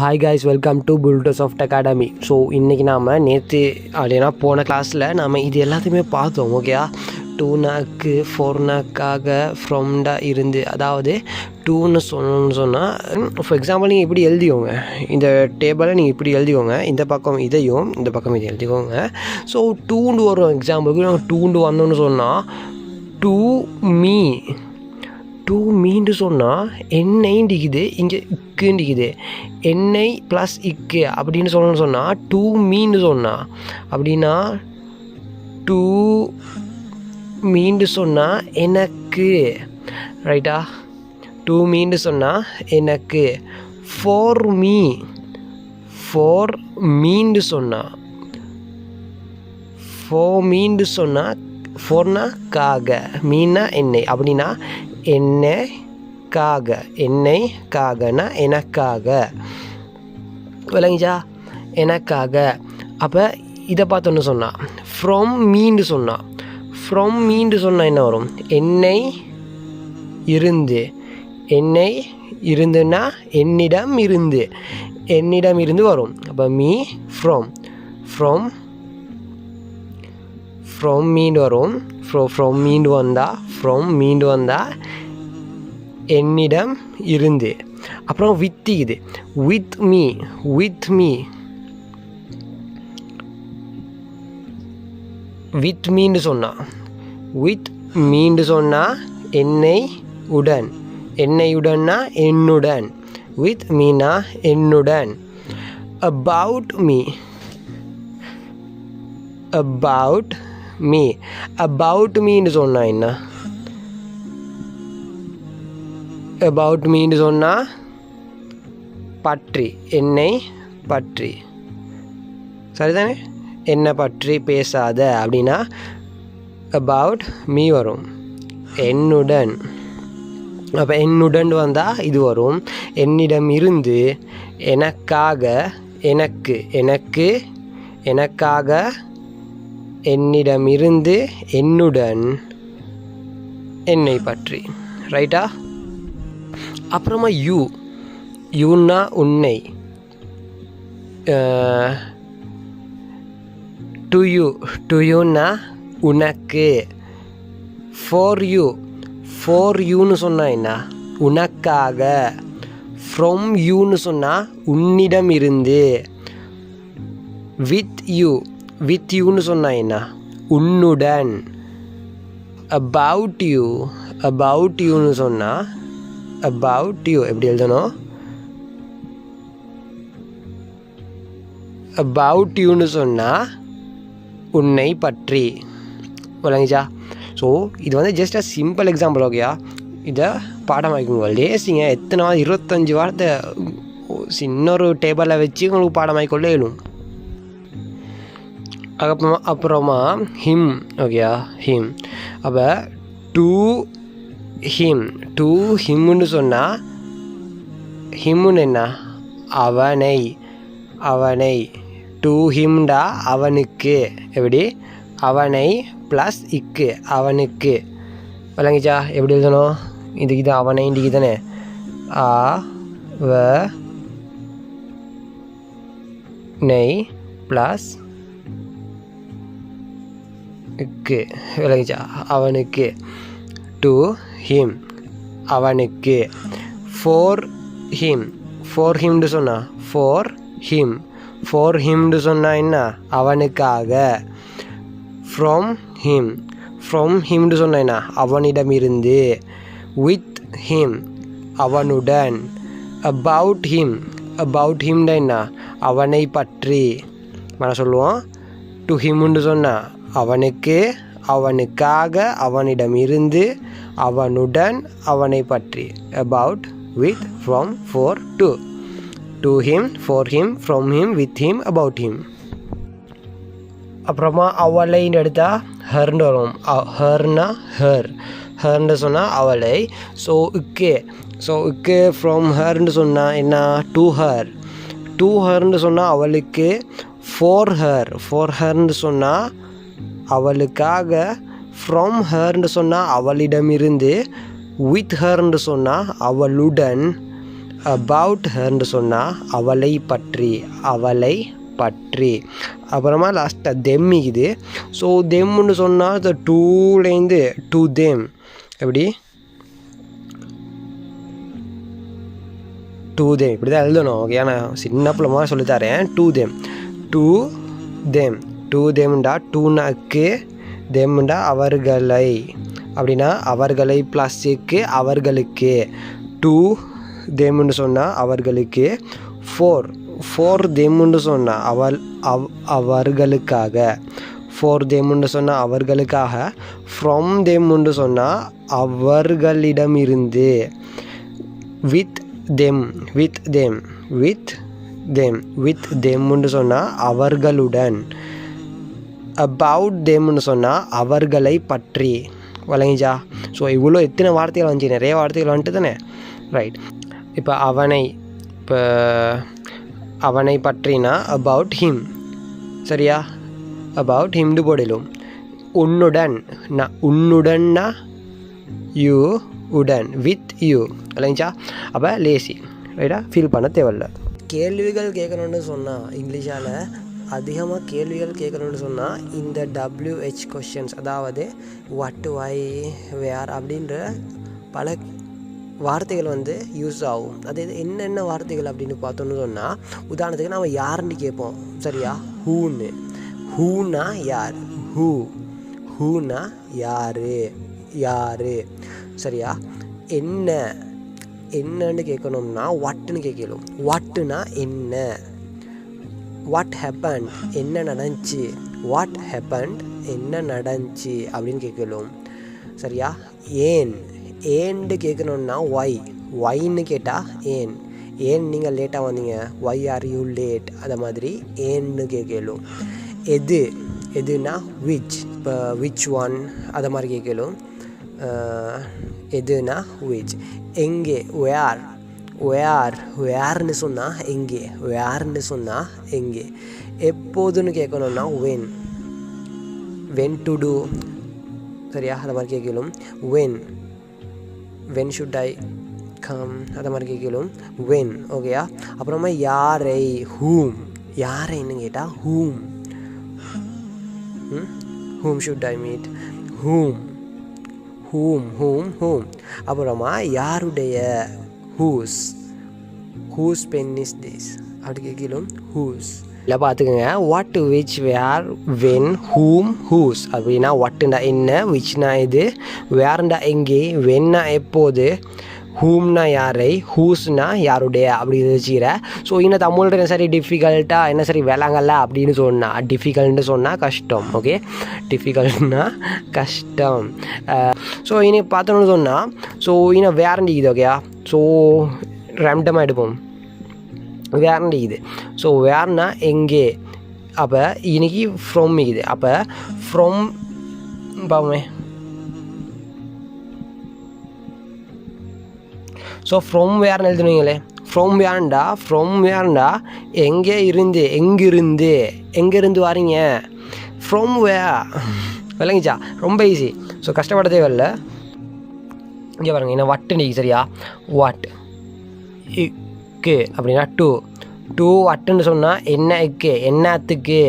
Hi guys, welcome to புல்டோ soft academy. So இன்றைக்கி நாம் நேற்று அப்படின்னா போன கிளாஸில் நாம் இது எல்லாத்தையுமே பார்த்தோம். ஓகேயா, டூனாக்கு ஃபோர்னாக்காக ஃப்ரம்டா இருந்து, அதாவது டூன்னு சொன்னால் ஃபார் எக்ஸாம்பிள் நீங்கள் இப்படி எழுதிக்கோங்க. இந்த டேபிளை நீங்கள் இப்படி எழுதிக்கோங்க, இந்த பக்கம் இதையும் இந்த பக்கம் இதை எழுதிக்கோங்க. ஸோ டூண்டு வரும். எக்ஸாம்பிளுக்கு நாங்கள் டூண்டு வந்தோன்னு சொன்னால் டூ மீ, டூ மீன்னு சொன்னால் என்னைண்டிக்குது, இங்கே இக்குண்டிக்குது. எண்ணெய் ப்ளஸ் இக்கு அப்படின்னு சொல்லணும்னு சொன்னால் டூ மீன்னு சொன்னால், அப்படின்னா டூ மீன்னு சொன்னால் எனக்கு, ரைட்டா? டூ மீன்னு சொன்னால் எனக்கு. ஃபோர் மீ, ஃபோர் மீன்னு சொன்னால், ஃபோர் மீன்னு சொன்னால் ஃபோர்னா காக, மீன்னா எண்ணெய், அப்படின்னா என்னைக்காக, என்னைக்காகனா எனக்காக, விளங்கிச்சா? எனக்காக. அப்போ இதை பார்த்தோன்னு சொன்னால் ஃப்ரம் மீன்னு சொன்னால், ஃப்ரம் மீன்னு சொன்னால் என்ன வரும்? என்னை இருந்து, என்னை இருந்துன்னா என்னிடம் இருந்து, என்னிடம் இருந்து வரும். அப்போ மீ ஃப்ரம், ஃப்ரம் ஃப்ரம் மீண்டு வரும். ஃப்ரம் மீண்டு வந்தால், ஃப்ரம் மீண்டு வந்தால் என்னிடம் இருந்து. அப்புறம் வித் இது, with me, with me, with மீண்டு சொன்னால், வித் மீண்டு சொன்னால் என்னை உடன், என்னையுடன்னா என்னுடன், வித் மீனா என்னுடன். About me, about me, about மீன்னு சொன்னால் என்ன? அபவுட் மீன்னு சொன்னால் பற்றி, என்னை பற்றி, சரிதானே? என்னை பற்றி பேசாத அப்படின்னா அபவுட் மீ வரும். என்னுடன், அப்போ என்னுடன் வந்தால் இது வரும். என்னிடம் இருந்து, எனக்காக, எனக்கு, எனக்கு, எனக்காக, என்னிடமிருந்து, என்னுடன், என்னை பற்றி, ரைட்டா? அப்புறமா யூ, யூன்னா உன்னை, டு யூ, டு யூன்னா உனக்கு. ஃபார் யூ, ஃபார் யூன்னு சொன்னால் என்ன? உனக்காக. ஃப்ரம் யூன்னு சொன்னால் உன்னிடம் இருந்து. வித் யூ, வித் யூன்னு சொன்னால் என்ன? உன்னுடன். அபவுட் யூ, அபவுட் யூன்னு சொன்னால், அபவுட் யூ எப்படி எழுதணும்? அபவுட் யூன்னு சொன்னால் உன்னை பற்றி, விளங்கிச்சா? ஸோ இது வந்து ஜஸ்ட் அ சிம்பிள் எக்ஸாம்பிள். ஓகேயா, இதை பாடமாக்கிக்கோங்க. லேசிங்க எத்தனை 25 வாரத்தை இன்னொரு டேபிளில் வச்சு உங்களுக்கு பாடமாக்கிக்கொள்ள இயலும். அப்புறமா ஹிம், ஓகேயா, ஹிம். அப்போ டு ஹிம், டு ஹிம்னு சொன்னால் ஹிம்னு என்ன? அவனை, அவனை. டு ஹிம்டா அவனுக்கு, எப்படி? அவனை ப்ளஸ் இக்கு, அவனுக்கு, விளங்கிச்சா? எப்படி எழுதணும்? இதுக்கு தான் அவனை, இன்றைக்கு தானே வ நெய் ப்ளஸ் க்கு, விளங்கிச்சா? அவனுக்கு. டு ஹிம், அவனுக்கு. ஃபார் ஹிம், ஃபார் ஹிம்னு சொன்னால் ஃபார் ஹிம், ஃபார் ஹிம்னு சொன்னால் என்ன? அவனுக்காக. ஃப்ரம் ஹிம், ஃப்ரம் ஹிம்னு சொன்னால் என்ன? அவனிடமிருந்து. வித் ஹிம், அவனுடன். அபவுட் ஹிம், அபவுட் ஹிம்னா என்ன? அவனை பற்றி. நான் சொல்லுவோம், டு ஹிம்னு சொன்னால் அவனுக்கு, அவனுக்காக, அவனிடமிருந்து, அவனுடன், அவனை பற்றி. About, with, from, for, to. To him, for him, from him, with him, about him. அப்புறமா அவளைன்னு எடுத்தால் ஹர்ன்னு வரும். ஹர்னா ஹர், ஹர்ன்னு சொன்னால் அவளை. ஸோ இக்கே, ஸோ இக்கே ஃப்ரம் ஹர்ன்னு சொன்னால் என்ன? டு ஹர், டு ஹர்ன்னு சொன்னால் அவளுக்கு. ஃபார் ஹர், ஃபார் ஹர்ன்னு சொன்னால் அவளுக்காக. ஃப்ரம் ஹர்ன்னு சொன்னால் அவளிடமிருந்து. வித் ஹர்ன்னு சொன்னால் அவளுடன். அபவுட் ஹர்ன்னு சொன்னால் அவளை பற்றி, அவளை பற்றி. அப்புறமா லாஸ்ட்டாக தெம் இது. ஸோ தெம்முன்னு சொன்னால் இந்த டூலேருந்து டு தெம், எப்படி டு தெம் இப்படி தான் எழுதணும். ஓகே, நான் சின்ன பிள்ளை மாதிரி சொல்லித்தரேன். To them, to them, to தெம்டா டூனாக்கு, தெம்டா அவர்களை, அப்படின்னா அவர்களை ப்ளஸ்ஸுக்கு அவர்களுக்கு, டு தெம்னு சொன்னால் அவர்களுக்கு, ஃபோர் தெம்னு சொன்னால் அவர்களுக்காக, ஃபோர் தெம்னு சொன்னால் அவர்களுக்காக, ஃப்ரம் தெம்னு சொன்னால் அவர்களிடமிருந்து, with them, with them, with them, with தெம்னு சொன்னால் அவர்களுடன், அபவுட் தெம்னு சொன்னால் அவர்களை பற்றி. வழங்கிச்சா? ஸோ இவ்வளோ எத்தனை வார்த்தைகள் வந்துச்சு, நிறைய வார்த்தைகள் வந்துட்டு தானே. ரைட். இப்போ அவனை பற்றினா அபவுட் ஹிம், சரியா? அபவுட் ஹிம்னு போடலும். உன்னுடன், உன்னுடன்னா யூ உடன், வித் யூ. இல்லைங்களா? அப்போ லேசி, ரைட்டா? ஃபீல் பண்ண தேவையில்ல. கேள்விகள் கேட்கணுன்னு சொன்னால் இங்கிலீஷால் அதிகமாக கேள்விகள் கேட்கணுன்னு சொன்னால் இந்த WH கொஷின்ஸ், அதாவது வாட், வை, வேர் அப்படின்ற பல வார்த்தைகள் யூஸ் ஆகும். அது என்னென்ன வார்த்தைகள் அப்படின்னு பார்த்தோன்னு சொன்னால், உதாரணத்துக்கு நம்ம யாருன்னு கேட்போம், சரியா? ஹூன்னு, ஹூனா யார், ஹூனா யார், சரியா? என்னன்னு கேட்கணும்னா வாட்டுன்னு கேட்கணும். வாட்டுனா என்ன, வாட் ஹேப்பன் என்ன நடந்துச்சு, வாட் ஹேப்பன் என்ன நடந்துச்சு அப்படின்னு கேட்கணும், சரியா? ஏன்னு கேட்கணுன்னா ஒய்ன்னு கேட்டால் ஏன் நீங்கள் லேட்டாக வந்தீங்க, ஒய் ஆர் யூ லேட், அதை மாதிரி ஏன்னு கேட்கலும். எதுனா விச், இப்போ விச் ஒன் அதை மாதிரி கேட்கலும். எதுனா விச். எங்கே, வேர்ன்னு சொன்னால் எங்கே, வேர்ன்னு சொன்னால் எங்கே. எப்போதுன்னு கேட்கணுன்னா வென் டு டூ, சரியா? அதை மாதிரி கேட்கலும். வென் ஷுட் ஐ கம், அதை மாதிரி கேட்கலும். வென், ஓகேயா? அப்புறமா யாரை, யாரைன்னு கேட்டால் ஹூம் ஷுட் ஐ மீட், ஹூம். அப்புறமா யாருடைய, ஹூஸ் பென் இஸ் திஸ் அப்படி கேட்கலும். இல்லை பார்த்துக்கோங்க. What, which, where, when, whose அப்படின்னா வாட்டுண்டா என்ன, விச்னா இது, வேர்ண்டா எங்கே, வென்னா எப்போது, ஹூம்னா யாரை, ஹூஸ்னா யாருடைய அப்படி வச்சுக்கிற. ஸோ இன்னும் தமிழ் என்ன சரி டிஃபிகல்ட்டாக என்ன சரி விளாங்கல்ல அப்படின்னு சொன்னால், டிஃபிகல்ட்னு சொன்னால் கஷ்டம். ஓகே, டிஃபிகல்ட்னா கஷ்டம். ஸோ இனி பார்த்தோன்னு சொன்னால், ஸோ இன்னும் வேரண்டிக்குது. ஓகேயா? ஸோ ரேண்டமாக எடுப்போம். வேரண்டிக்குது. ஸோ வேர்னா எங்கே, அப்போ இன்னைக்கு ஃப்ரம் இது. அப்போ ஃப்ரம் பாமே. ஸோ ஃப்ரம் வேர்னு எழுதுனீங்களே, ஃப்ரம் வேர்ண்டா எங்கேருந்து வாரீங்க, ஃப்ரம் வேர். விளங்கிச்சா? ரொம்ப ஈஸி. ஸோ கஷ்டப்பட தேவையில்லை. இங்கே பாருங்க, என்ன வட்டுன்னு, சரியா? வாட் இக்கு அப்படின்னா டூ வாட்டுன்னு சொன்னால் என்ன இக்கு, என்னத்துக்கு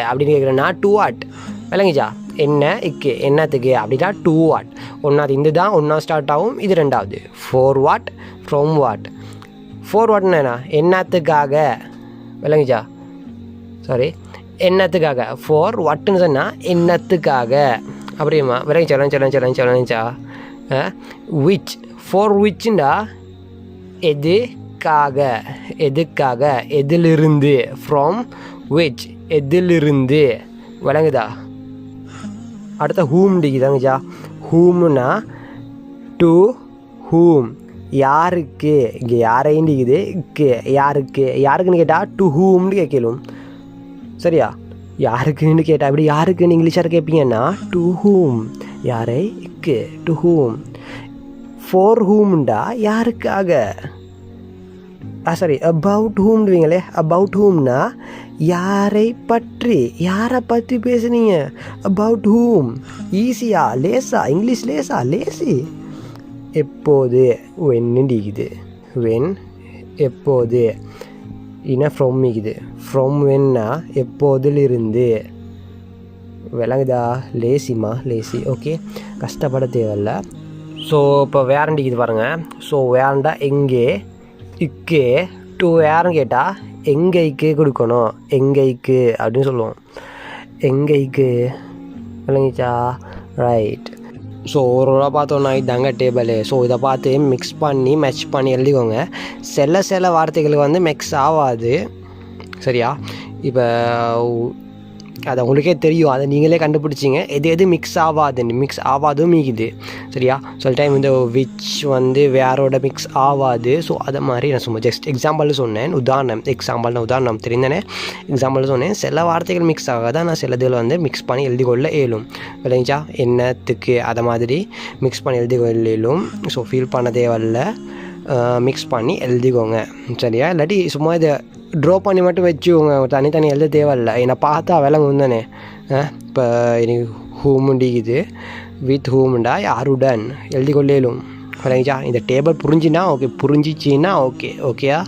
அப்படின்னு கேட்குறேன்னா டூ வாட். விளங்கிச்சா? என்ன இக்கு என்னத்துக்கு அப்படின்னா டூ வாட். ஒன்றாவது இந்த தான் ஒன்றா ஸ்டார்ட் ஆகும், இது ரெண்டாவது. 4 வாட், ஃப்ரம் வாட். 4 வாட்னா என்ன, என்னத்துக்காக. விளங்கிச்சா? சாரி, என்னத்துக்காக. 4 வாட்டுன்னு சொன்னால் என்னத்துக்காக அப்படியுமா. விளங்கிச்சா? விச், 4 விச்சுண்டா எதுக்காக, எதிலிருந்து, ஃப்ரம் விச், எதிலிருந்து. விளங்குதா? அடுத்த ஹூம் டிக்குதாங்கச்சா. ஹூம்னா டு ஹூம், யாருக்கு. இங்கே யாரைன்னு இருக்குது, யாருக்குன்னு கேட்டால் டு ஹூம்னு கேட்கலும், சரியா? யாருக்குன்னு கேட்டால் இப்படி யாருக்குன்னு இங்கிலீஷாக கேட்பீங்கன்னா டு ஹூம், யாரை இக்கு, டு ஹூம். ஃபார் ஹூம்ண்டா யாருக்காக. சாரி, அபவுட் ஹூம்டுவீங்களே. அபவுட் ஹூம்னா யாரை பற்றி பேசுனீங்க. About whom. ஈஸியா, லேசா, இங்கிலீஷ் லேசா, லேசி. எப்போது, வென்னுடிக்குது, வென் எப்போது, இன்னும் ஃப்ரம் இருக்குது. ஃப்ரம் வென்னா எப்போதிலிருந்து. விளங்குதா? லேசிமா, லேசி. ஓகே, கஷ்டப்பட தேவையில்ல. ஸோ இப்போ வேரண்டிக்குது பாருங்கள். ஸோ வேரண்டா எங்கே, இக்கு. டு வேறுன்னு கேட்டால் எங்கேக்கு கொடுக்கணும். எங்கேக்கு அப்படின்னு சொல்லுவோம். எங்கேக்கு விளங்கிச்சா? ரைட். ஸோ ஒரு ரூபா பார்த்தோன்னா இதாங்க டேபிளு. ஸோ இதை பார்த்து மிக்ஸ் பண்ணி மேட்ச் பண்ணி எழுதிக்கோங்க. சில வார்த்தைகளுக்கு வந்து மிக்ஸ் ஆகாது. சரியா? இப்போ அது உங்களுக்கே தெரியும், அதை நீங்களே கண்டுபிடிச்சிங்க எது மிக்ஸ் ஆகாதுன்னு. மிக்ஸ் ஆகாதும் மீக்குது. சரியா? சில டைம் இந்த விச் வந்து வேரோட மிக்ஸ் ஆகாது. ஸோ அதை மாதிரி நான் சும்மா ஜஸ்ட் எக்ஸாம்பிள் சொன்னேன். உதாரணம் தெரிந்தனே எக்ஸாம்பிள் சொன்னேன். சில வார்த்தைகள் மிக்ஸ் ஆகாது, ஆனால் சிலதில் வந்து மிக்ஸ் பண்ணி எழுதி கொள்ள இயலும். விளைஞ்சா என்னத்துக்கு அதை மாதிரி மிக்ஸ் பண்ணி எழுதி கொள்ள இயலும். ஸோ ஃபீல் பண்ண தேவையில்ல, மிக்ஸ் பண்ணி எழுதிக்கோங்க. சரியா? இல்லாட்டி சும்மா இதை ட்ரா பண்ணி மட்டும் வச்சுக்கோங்க, தனித்தனி எழுத தேவையில்லை. என்னை பார்த்தா விளங்கும் தானே. இப்போ எனக்கு ஹூமுண்டிக்குது, வித் ஹூமுண்டா யாருடன் எழுதி கொள்ளேலும். விளங்கிச்சா? இந்த டேபிள் புரிஞ்சின்னா ஓகே, புரிஞ்சிச்சின்னா ஓகேயா?